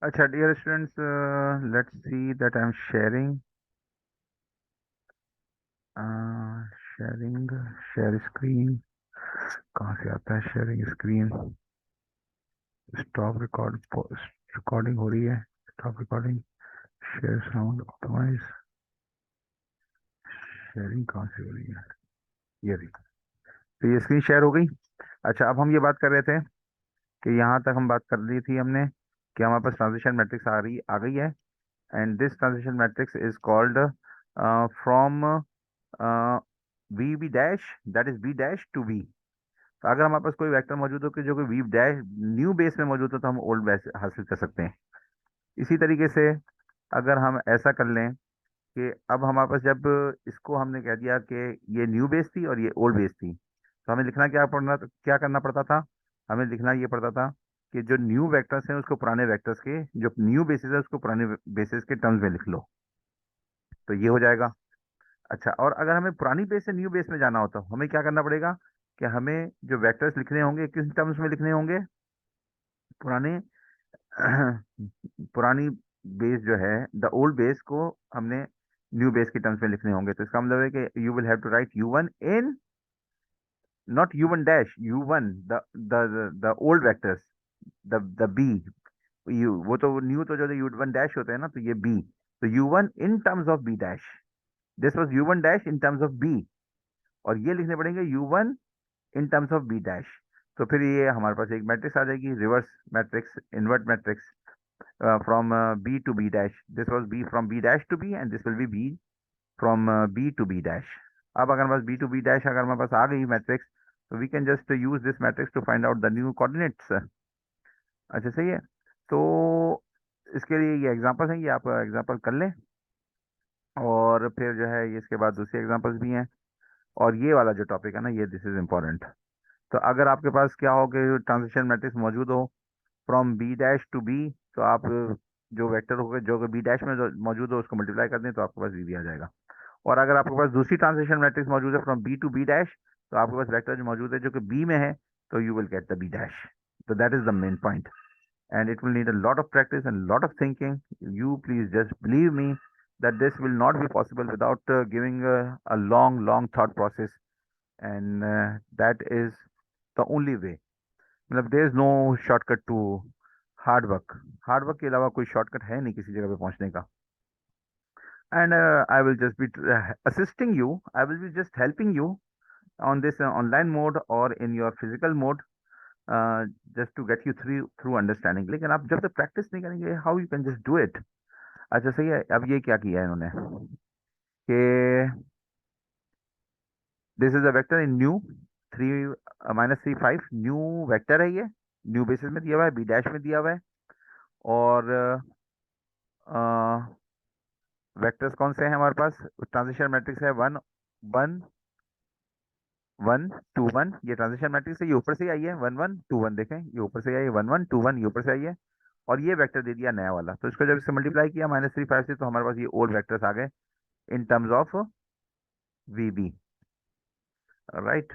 अच्छा dear students, let's see that I am sharing sharing share screen. कहाँ से आता है sharing screen? Stop record, recording हो रही है। Stop recording, share sound optimize. Sharing कहाँ से हो रही है? ये रही। तो ये स्क्रीन शेयर हो गई। अच्छा, अब हम ये बात कर रहे थे कि यहाँ तक हम बात कर ली थी हमने कि हमारे पास ट्रांजिशन मैट्रिक्स आ गई है। And this transition matrix is called from V B dash, that is B dash to B. तो अगर हमारे पास कोई वेक्टर मौजूद हो कि जो कि वी डैश न्यू बेस में मौजूद हो तो हम ओल्ड बेस हासिल कर सकते हैं। इसी तरीके से अगर हम ऐसा कर लें कि अब हमारे पास जब इसको हमने कह दिया कि ये न्यू बेस थी और ये ओल्ड बेस थी, तो हमें लिखना क्या करना पड़ता था? हमें लिखना ये पड़ता था कि जो न्यू वेक्टर्स हैं उसको पुराने वेक्टर्स के, जो न्यू बेसिस है उसको पुराने बेसिस के टर्म्स में लिख लो। तो ये हो जाएगा। अच्छा, और अगर हमें पुरानी बेस से न्यू बेस में जाना होता हमें क्या करना पड़ेगा कि हमें जो वेक्टर्स लिखने होंगे किस टर्म्स में लिखने होंगे? पुराने पुरानी बेस जो है, द ओल्ड बेस को हमने न्यू बेस के टर्म्स में लिखने होंगे। तो इसका मतलब है कि you will have to write U one in, not U one dash, U one the old vectors, the B. U वो तो न्यू तो जो यू वन डैश होते हैं ना, तो ये बी। तो U one in terms of B dash, this was U one dash in terms of B. और ये लिखने पड़ेंगे U one in terms of B dash. तो फिर ये हमारे पास एक मैट्रिक्स आ जाएगी, reverse matrix, invert matrix, from B to B dash. This was B from B dash to B and this will be B from B to B dash. अब अगर हमारे पास बी टू बी डैश अगर हमारे पास आ गई matrix, तो we can just use this matrix to find out the new coordinates. अच्छा, सही है। तो इसके लिए ये एग्जांपल्स हैं, ये आप एग्जांपल कर लें। और फिर जो है ये इसके बाद दूसरे एग्जांपल्स भी हैं। और ये वाला जो टॉपिक है ना, ये दिस इज इम्पोर्टेंट। तो अगर आपके पास क्या हो कि ट्रांजिशन मैट्रिक्स मौजूद हो from B dash to B, तो आप जो वेक्टर होगा जो बी डैश में जो मौजूद हो उसको मल्टीप्लाई कर दें तो आपके पास बी आ जाएगा। और अगर आपके पास दूसरी ट्रांजिशन मैट्रिक्स मौजूद है from B to B dash, तो आपके पास वेक्टर जो मौजूद है जो कि बी में है, तो you will get the B dash. तो that is the main point, and it will need a lot of practice and a lot of thinking. You please just believe me that this will not be possible without giving a long thought process, and that is the only way. मतलब there is no shortcut to hard work. Hard work के अलावा कोई shortcut है नहीं किसी जगह पे पहुंचने का। And I will just be assisting you, I will be just helping you on this online mode और in your physical mode, just to get you through through understanding. लेकिन आप जब तक प्रैक्टिस नहीं करेंगे, how you can just do it? अच्छा, सही है। अब ये क्या किया है इन्होंने कि this is a vector in new three minus three five, new vector है ये, न्यू बेसिस में दिया हुआ है, बी डैश में दिया हुआ है। और वेक्टर्स कौन से हैं हमारे पास? ट्रांजिशन मैट्रिक्स है one one one two one. ये ट्रांजिशन मैट्रिक्स है, ये ऊपर से ही आई है, वन वन टू वन। देखें, ये ऊपर से आई है, वन वन टू वन, ये ऊपर से आई है। और ये वेक्टर दे दिया नया वाला, तो इसको जब इससे मल्टीप्लाई किया माइनस थ्री फाइव से, तो हमारे पास ये ओल्ड वेक्टर्स आ गए in terms of V B. Right.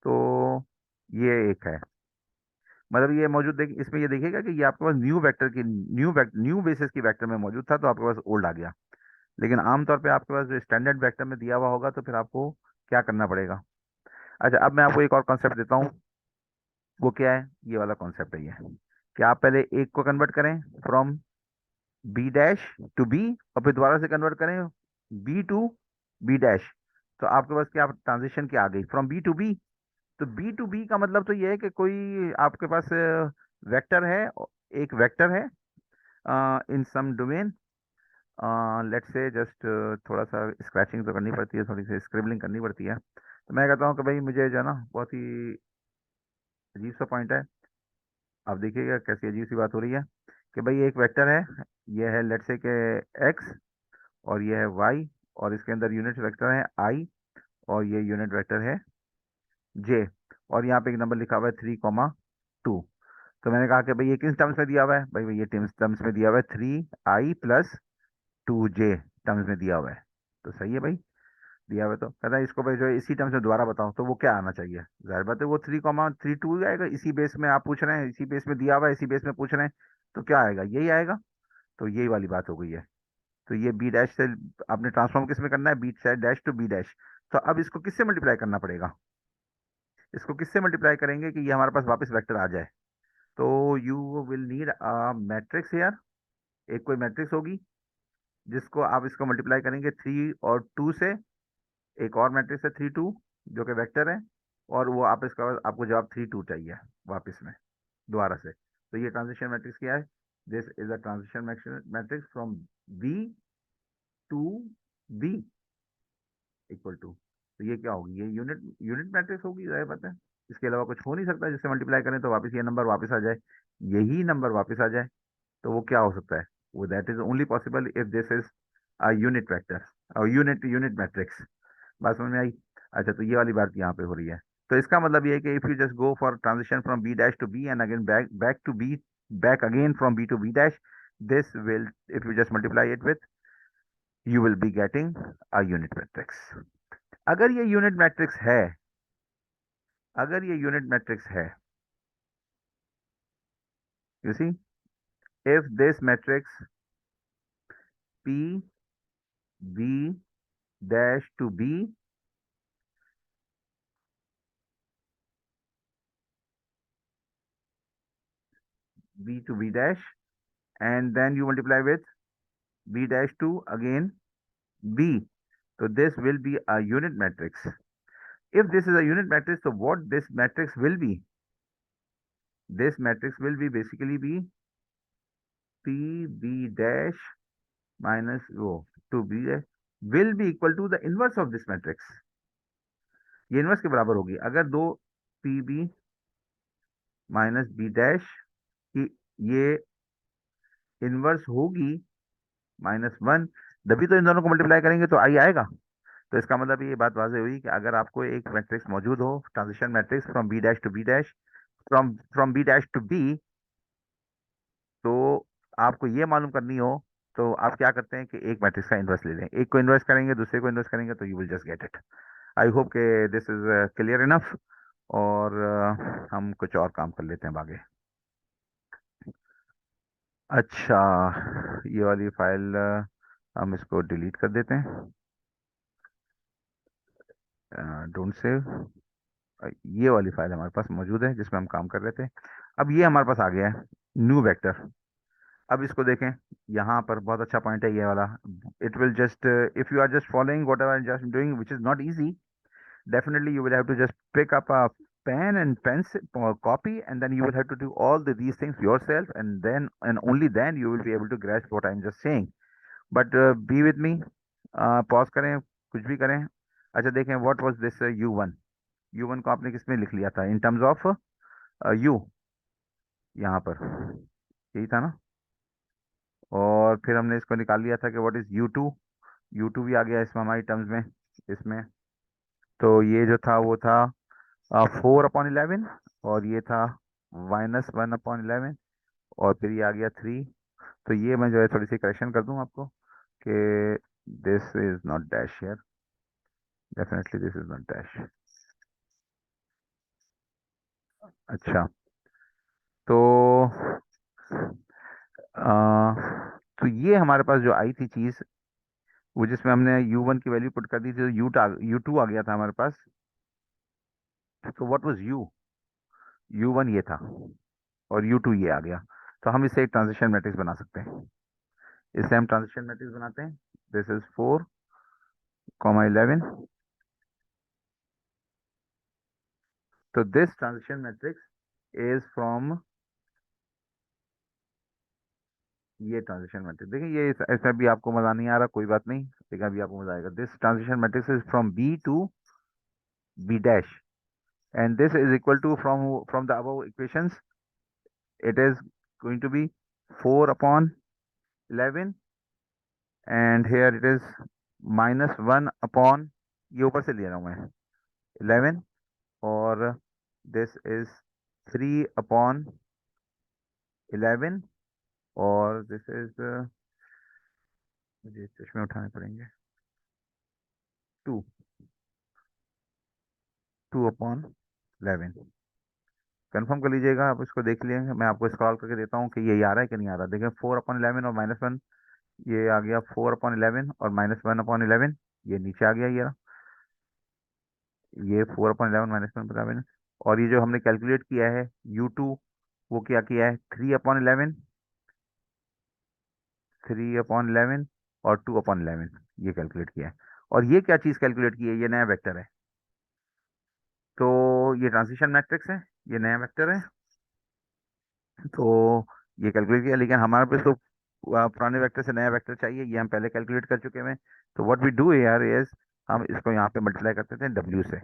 तो ये एक है, मतलब ये मौजूद देख इसमें ये देखिएगा कि ये आपके पास न्यू वेक्टर की न्यू बेसिस की वेक्टर में मौजूद था, तो आपके पास ओल्ड आ गया। लेकिन आमतौर पे आपके पास जो स्टैंडर्ड वेक्टर में दिया हुआ होगा, तो फिर आपको क्या करना पड़ेगा? अच्छा, अब मैं आपको एक और कॉन्सेप्ट देता हूँ। वो क्या है? ये वाला कॉन्सेप्ट है ये, कि आप पहले एक को कन्वर्ट करें from B dash to B, और फिर दोबारा से कन्वर्ट करें बी टू बी डैश। तो आपके पास क्या ट्रांजिशन क्या आ गई? From B to B. तो बी टू बी का मतलब तो ये है कि कोई आपके पास वेक्टर है, एक वेक्टर है इन सम डोमेन। लेट्स से जस्ट थोड़ा सा स्क्रैचिंग तो करनी पड़ती है, थोड़ी सी स्क्रिबलिंग करनी पड़ती है। तो मैं कहता हूँ कि भाई मुझे जो है ना, बहुत ही अजीब सा पॉइंट है। आप देखिएगा कैसी अजीब सी बात हो रही है कि भाई एक वेक्टर है, ये है लेट्स से के एक्स, और ये है वाई, और इसके अंदर यूनिट वेक्टर है आई, और ये यूनिट वेक्टर है जे, और यहाँ पे एक नंबर लिखा हुआ है 3, 2। तो मैंने कहा कि भाई ये किस टर्म्स में दिया हुआ है? भाई ये टर्म्स में दिया हुआ है 3i प्लस 2j टर्म्स में दिया हुआ है। तो सही है भाई। दिया हुआ, तो कहता है इसको भाई जो है इसी टर्म्स में दोबारा बताओ, तो वो क्या आना चाहिए? जाहिर बात है वो 3,32 ही आएगा। इसी बेस में आप पूछ रहे हैं, इसी बेस में दिया हुआ है, इसी बेस में पूछ रहे हैं, तो क्या आएगा? यही आएगा। तो यही वाली बात हो गई है। तो ये बी डैश से आपने ट्रांसफॉर्म किस में करना है? B dash to B dash. तो अब इसको किससे मल्टीप्लाई करना पड़ेगा? इसको किससे मल्टीप्लाई करेंगे कि ये हमारे पास वापस वेक्टर आ जाए? तो you will need a matrix यार। एक कोई मैट्रिक्स होगी जिसको आप इसको मल्टीप्लाई करेंगे 3 और 2 से। एक और मैट्रिक्स है 3 2, जो कि वेक्टर है। और वो आप इसका आपको जवाब 3 2 चाहिए वापस में, दोबारा से। तो ये ट्रांजिशन मैट्रिक्स क्या है? This is a transition matrix from B to B equal to. तो ये क्या होगी? ये यूनिट यूनिट मैट्रिक्स होगी, जाहिर बात है। इसके अलावा कुछ हो नहीं सकता जिससे मल्टीप्लाई करें तो वापस ये नंबर वापस आ जाए, यही नंबर वापस आ जाए। तो वो क्या हो सकता है? वो that is only possible if this is a unit vector और यूनिट यूनिट मैट्रिक्स। बात समझ में आई? अच्छा, तो ये वाली बात यहाँ पे हो रही है। तो इसका मतलब ये है कि if you just go for transition from B dash to B and again back back to B, back again from B to B dash, this will, if you just multiply it with, you will be getting a unit matrix. अगर ये unit matrix है, अगर ये unit matrix है, you see, if this matrix p b dash to b to b dash, and then you multiply with b dash to again b, so this will be a unit matrix. If this is a unit matrix, so what this matrix will be? This matrix will be basically be p b dash minus rho to b dash will be equal to the inverse of this matrix. ये inverse के बराबर होगी अगर दो P B minus B dash की ये inverse होगी -1, तभी तो इन दोनों को मल्टीप्लाई करेंगे तो आई आएगा। तो इसका मतलब ये बात वाज़ेह हुई कि अगर आपको एक मैट्रिक्स मौजूद हो, transition matrix from B dash to B dash, from from B dash to B, तो आपको ये मालूम करनी हो, तो आप क्या करते हैं कि एक मैट्रिक्स का इन्वर्स ले लें। एक को इन्वर्स करेंगे, दूसरे को इन्वर्स करेंगे, तो you will just get it. I hope के दिस इज क्लियर इनफ। और हम कुछ और काम कर लेते हैं आगे। अच्छा, ये वाली फाइल हम इसको डिलीट कर देते हैं। Don't save. ये वाली फाइल हमारे पास मौजूद है जिसमें हम काम कर रहे थे। अब ये हमारे पास आ गया है न्यू वेक्टर। अब इसको देखें, यहाँ पर बहुत अच्छा पॉइंट है ये वाला। It will just, if you are just following whatever just doing which is not easy, definitely you will have to just pick up a pen and pencil or copy, and then you will have to do all these things yourself, and then and only then you will be able to grasp what I'm just saying. But be with me, pause करें, कुछ भी करें। अच्छा देखें, what was this u1? u1 को आपने किसमें लिख लिया था इन टर्म्स ऑफ u, यहाँ पर यही था ना। और फिर हमने इसको निकाल लिया था कि व्हाट इज u2। u2 भी आ गया इसमें हमारी टर्म्स में, इसमें। तो ये जो था वो था 4/11, और ये था -1/11, और फिर ये आ गया 3। तो ये मैं जो है थोड़ी सी करेक्शन कर दूं आपको कि this is not dash here, definitely this is not dash. अच्छा, तो तो ये हमारे पास जो आई थी चीज, वो जिसमें हमने u1 की वैल्यू पुट कर दी थी, तो u2 आ गया था हमारे पास। तो व्हाट वाज u1 ये था, और u2 ये आ गया। तो हम इससे एक ट्रांजिशन मैट्रिक्स बना सकते हैं। इससे हम ट्रांजिशन मैट्रिक्स बनाते हैं। This is 4,11। तो this transition matrix is from, ये ट्रांजिशन मैट्रिक्स देखिए, ये ऐसा भी आपको मजा नहीं आ रहा, कोई बात नहीं, लेकिन अभी आपको मजा आएगा। This transition matrix is from B to B dash, and this is equal to from the above equations, it is going to be 4/11, and here it is -1 ये ऊपर से ले रहा हूँ मैं, 11, और दिस इज 3/11, और दिस इज, मुझे चश्मे उठाने पड़ेंगे। टू, 2/11। कंफर्म कर लीजिएगा, आप इसको देख लिए, मैं आपको स्क्रॉल करके देता हूँ कि ये आ रहा है कि नहीं आ रहा। देखें 4/11 और -1, ये आ गया 4/11 और -1/11, ये नीचे आ गया ये 4/11 -1/11। और ये जो हमने कैलकुलेट किया है U2, वो क्या किया है 3/11, 3/11 और 2/11, ये कैलकुलेट किया है। और ये क्या चीज़ कैलकुलेट की है, ये नया वेक्टर है। तो ये ट्रांजिशन मैट्रिक्स है, ये नया वेक्टर है। तो ये कैलकुलेट किया, लेकिन हमारे पास तो पुराने वेक्टर से नया वेक्टर चाहिए, ये हम पहले कैलकुलेट कर चुके हैं। तो what we do here is, हम इसको यहाँ पे मल्टीप्लाई करते थे W से।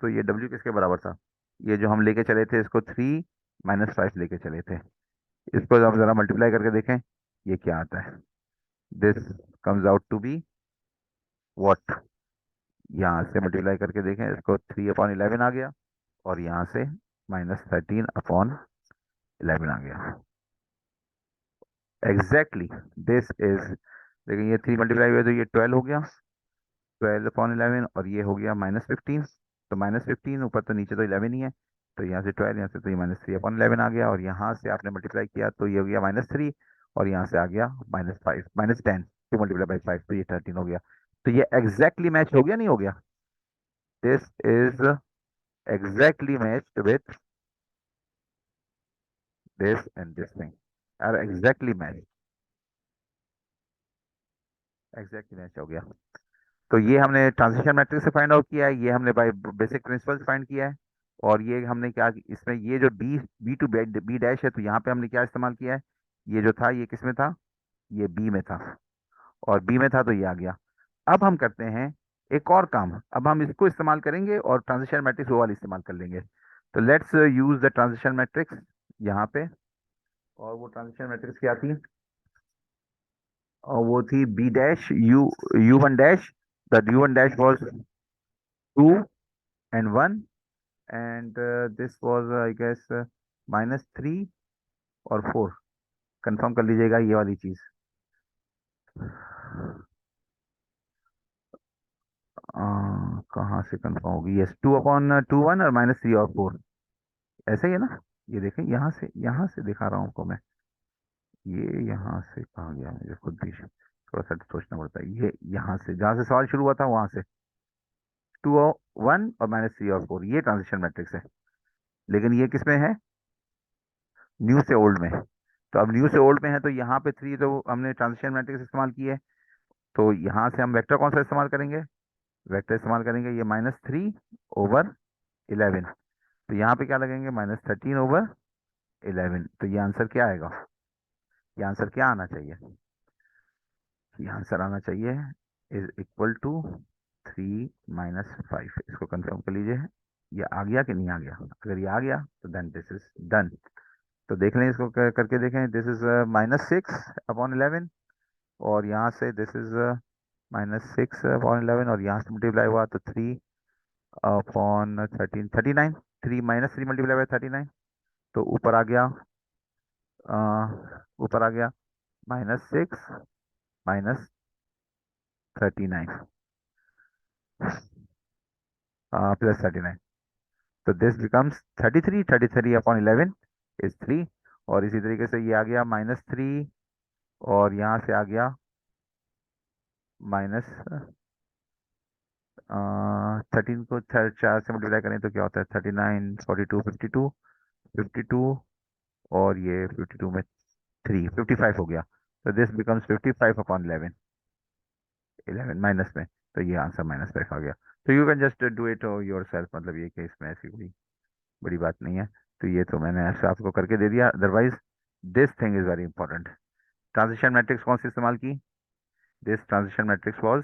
तो ये W किसके बराबर था, ये जो हम लेके चले थे इसको 3 - 5 लेके चले थे, इसको हम जरा मल्टीप्लाई करके देखें ये क्या आता है। This comes out to be what, यहाँ से मल्टीप्लाई करके देखें इसको 3/11 आ गया, और यहाँ से -13/11 आ गया। एग्जैक्टली दिस इज, देखिए ये 3 मल्टीप्लाई हुआ तो ये 12 हो गया, 12/11, और ये हो गया -15। तो -15 ऊपर तो नीचे तो 11 ही है, तो यहाँ से 12, यहाँ से तो ये -3/11 आ गया, और यहाँ से आपने मल्टीप्लाई किया तो ये हो गया -3, और यहाँ से आ गया -5, -10, 2 × 5 तो ये 13 हो गया। तो ये एग्जैक्टली मैच हो गया नहीं हो गया, this is exactly matched with this and this thing are exactly match, exactly match हो गया। तो ये हमने ट्रांजिशन मैट्रिक्स से फाइंड आउट किया है, ये हमने बाय बेसिक प्रिंसिपल से फाइंड किया है। और ये हमने क्या, इसमें ये जो B B to B dash है, तो यहाँ पे हमने क्या इस्तेमाल किया है, ये जो था ये किस में था, ये बी में था, और बी में था तो ये आ गया। अब हम करते हैं एक और काम, अब हम इसको इस्तेमाल करेंगे और ट्रांजिशन मैट्रिक्स वो वाली इस्तेमाल कर लेंगे। तो let's use the transition matrix यहाँ पे। और वो ट्रांजिशन मैट्रिक्स क्या थी, और वो थी B dash U1 dash, the U1 dash was 2 and 1, and this was I guess -3 और 4। कंफर्म कर लीजिएगा ये वाली चीज। कहाँ से कंफर्म होगी, यस 2/21 और -3 और 4, ऐसा ही है ना। ये देखें यहाँ से दिखा रहा हूँ आपको मैं, ये यहाँ से कहाँ गया, मुझे खुद भी थोड़ा सा सोचना पड़ता है। ये यहाँ से जहाँ से सवाल शुरू हुआ था वहां से 2/1 और -3 और 4, ये ट्रांजिशन मैट्रिक्स है। लेकिन ये किस में है, न्यू से ओल्ड में। तो अब न्यू से ओल्ड में है, तो यहाँ पे 3 तो हमने ट्रांजिशन मैट्रिक्स इस्तेमाल की है। तो यहाँ से हम वेक्टर कौन सा इस्तेमाल करेंगे, वेक्टर इस्तेमाल करेंगे ये -3/11। तो यहाँ पे क्या लगेंगे, -13/11। तो ये आंसर क्या आएगा, ये आंसर क्या आना चाहिए, ये आंसर आना चाहिए इज इक्वल टू 3 - 5। इसको कंफर्म कर लीजिए, ये आ गया कि नहीं आ गया। अगर ये आ गया तो देन दिस इज डन। तो देख लें इसको करके देखें, दिस इज -6/11, और यहाँ से दिस इज -6/11, और यहाँ से मल्टीप्लाई हुआ तो 3/13, 39, 3 - 3 मल्टीप्लाई बाय 39, तो ऊपर आ गया -6 -39 +39। तो दिस बिकम्स 33, 33/11 इज 3। और इसी तरीके से ये आ गया -3, और यहाँ से आ गया -13 को 4 से मल्टीप्लाई करें तो क्या होता है, 39, 42, 52, 52, और ये 52 में 55 हो गया। तो दिस बिकम्स 55/11, 11 माइनस में। तो ये आंसर -5 आ गया। तो you can just do it your self, मतलब ये केस में ऐसी कोई बड़ी बात नहीं है। तो ये तो मैंने ऐसे आपको करके दे दिया, otherwise this thing is very important. Transition matrix कौन सी इस्तेमाल की, this transition matrix was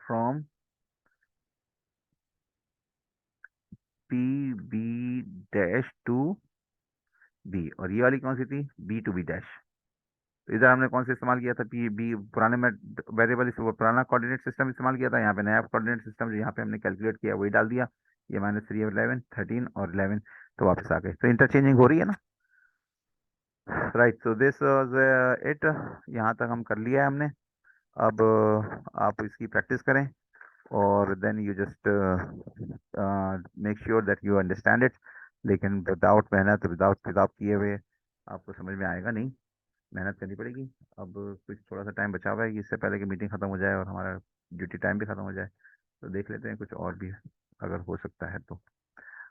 from PB' to B, और ये वाली कौन सी थी, B to B'। तो इधर हमने कौन सा इस्तेमाल किया था, पी बी, पुराने में वेरिएबल, पुराना कोऑर्डिनेट सिस्टम इस्तेमाल किया था। यहाँ पे नया कोऑर्डिनेट सिस्टम जो यहाँ पे हमने कैलकुलेट किया वही डाल दिया, ये -3/11, 13 और 11। तो वापस आ गए, तो इंटरचेंजिंग हो रही है ना। Right, so this was it. यहाँ तक हम कर लिया है हमने। अब आप इसकी प्रैक्टिस करें, और then you just make sure that you understand it. लेकिन विदाउट मेहनत, विदाउट किताब किए हुए आपको समझ में आएगा नहीं। मेहनत करनी पड़ेगी। अब कुछ थोड़ा सा टाइम बचा हुआ है, इससे पहले कि मीटिंग खत्म हो जाए और हमारा ड्यूटी टाइम भी खत्म हो जाए, तो देख लेते हैं कुछ और भी अगर हो सकता है तो।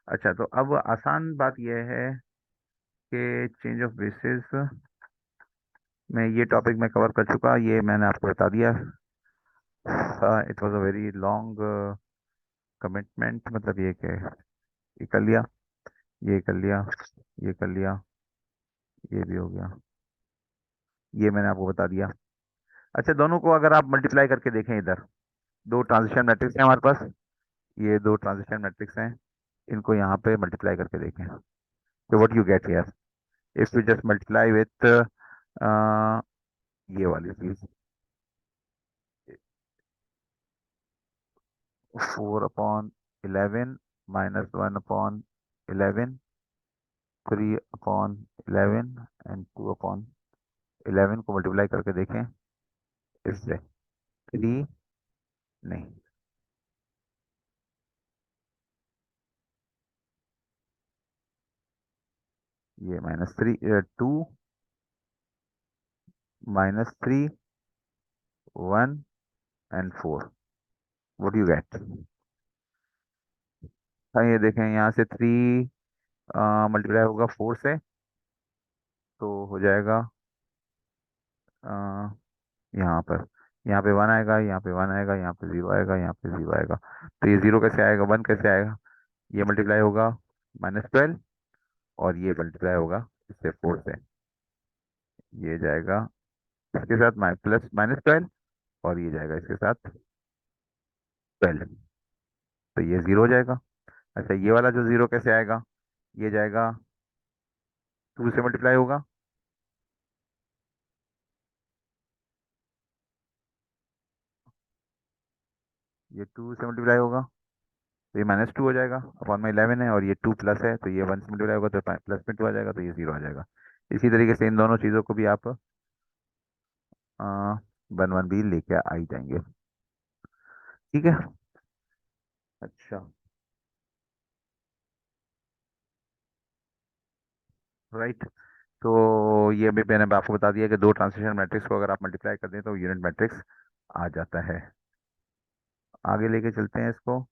अच्छा, तो अब आसान बात यह है कि चेंज ऑफ बेसिस में ये टॉपिक मैं कवर कर चुका, ये मैंने आपको बता दिया। It was a very long commitment, मतलब ये कि ये कर लिया, ये कर लिया, ये कर लिया, ये भी हो गया, ये मैंने आपको बता दिया। अच्छा, दोनों को अगर आप मल्टीप्लाई करके देखें, इधर दो ट्रांजिशन मैट्रिक्स हैं हमारे पास, ये दो ट्रांजिशन मैट्रिक्स हैं, इनको यहाँ पे मल्टीप्लाई करके देखें, तो what you get here if you just multiply with ये वाली चीज, 4/11 -1/11, 3/11 एंड 2/11 को मल्टीप्लाई करके देखें इससे। थ्री नहीं, ये -3, 2 -3, 1 and 4, व्हाट यू गेट? हाँ, ये देखें, यहाँ से 3 मल्टीप्लाई होगा 4 से, तो हो जाएगा आ, यहाँ पे 1 आएगा, यहाँ पे 1 आएगा, यहाँ पे 0 आएगा, यहाँ पे 0 आएगा। तो ये 0 कैसे आएगा, 1 कैसे आएगा? ये मल्टीप्लाई होगा -12, और ये मल्टीप्लाई होगा इससे 4 से, ये जाएगा इसके साथ प्लस -12, और ये जाएगा इसके साथ 12, तो ये 0 हो जाएगा। अच्छा, ये वाला जो 0 कैसे आएगा, ये जाएगा 2 से मल्टीप्लाई होगा, ये 2 से मल्टीप्लाई होगा, तो ये -2 हो जाएगा, अपॉन में 11 है, और ये 2 प्लस है, तो ये 1 से मल्टीप्लाई होगा, तो प्लस में 2 आ जाएगा, तो ये 0 आ जाएगा। इसी तरीके से इन दोनों चीज़ों को भी आप 1 1 भी लेके आ ही जाएंगे। ठीक है। अच्छा, राइट। तो ये भी मैंने आपको बता दिया कि दो ट्रांसलेशन मैट्रिक्स को अगर आप मल्टीप्लाई कर दें तो यूनिट मैट्रिक्स आ जाता है। आगे लेके चलते हैं इसको।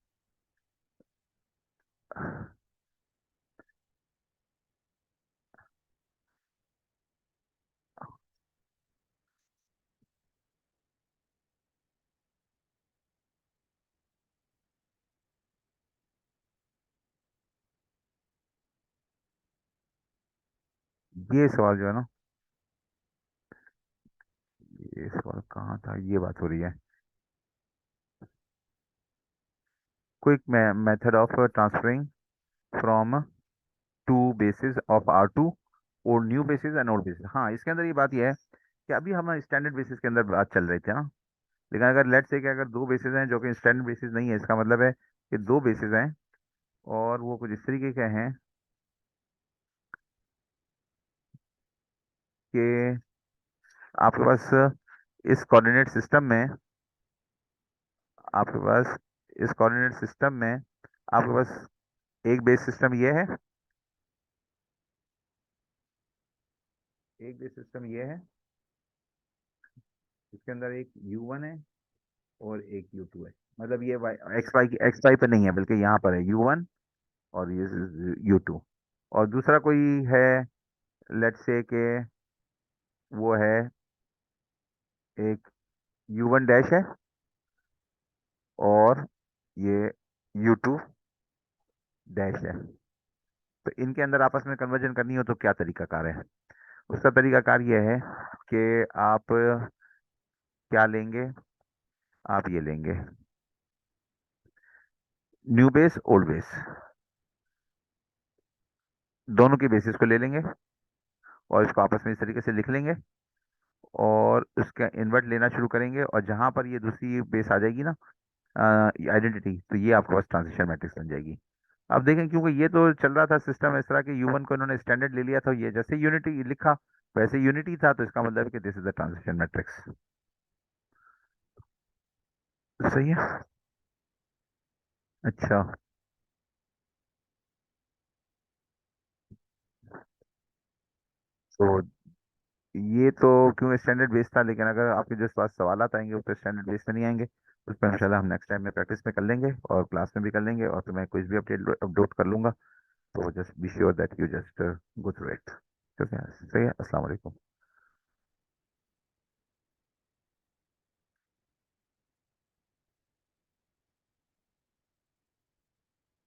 ये सवाल जो है ना, ये सवाल कहाँ था, ये बात हो रही है, quick method of transferring from two basis of R2 और new basis and old basis. हाँ, इसके अंदर ये बात ये है कि अभी हम स्टैंडर्ड बेसिस के अंदर बात चल रही थी ना, लेकिन अगर लेट्स से कि अगर दो बेसिस हैं जो कि स्टैंडर्ड बेसिस नहीं है, इसका मतलब है कि दो बेसिस हैं और वो कुछ इस तरीके के हैं कि आपके पास इस कोऑर्डिनेट सिस्टम में आपके पास इस कोऑर्डिनेट सिस्टम में आपके पास एक बेस सिस्टम ये है, एक बेस सिस्टम ये है, इसके अंदर एक U1 है और एक U2 है। मतलब ये एक्स वाई पे नहीं है, बल्कि यहाँ पर है U1 और ये U2। और दूसरा कोई है, लेट्स से के वो है एक U1 डैश है, और ये U2 डैश है। तो इनके अंदर आपस में कन्वर्जन करनी हो तो क्या तरीकाकार है? उसका तरीकाकार ये है कि आप क्या लेंगे, आप ये लेंगे न्यू बेस ओल्ड बेस, दोनों की बेसिस को ले लेंगे और इसको आपस में इस तरीके से लिख लेंगे, और उसका इन्वर्ट लेना शुरू करेंगे, और जहां पर ये दूसरी बेस आ जाएगी ना, आइडेंटिटी, तो ये आपके पास ट्रांजिशन मैट्रिक्स बन जाएगी। अब देखें, क्योंकि ये तो चल रहा था सिस्टम इस तरह के, U1 को इन्होंने स्टैंडर्ड ले लिया था, ये जैसे यूनिटी लिखा वैसे यूनिटी था, तो इसका मतलब है कि this is the transition matrix. सही है। अच्छा। तो ये तो क्यों स्टैंडर्ड बेस था, लेकिन अगर आपके जो पास सवाल आएंगे वो तो स्टैंडर्ड बेस में नहीं आएंगे, उस पर इंशाल्लाह हम नेक्स्ट टाइम में प्रैक्टिस में कर लेंगे और क्लास में भी कर लेंगे, और फिर मैं कुछ भी अपडेट अपलोड कर लूंगा। तो just be sure that you just go through it. ठीक है, सही है। अस्सलाम वालेकुम।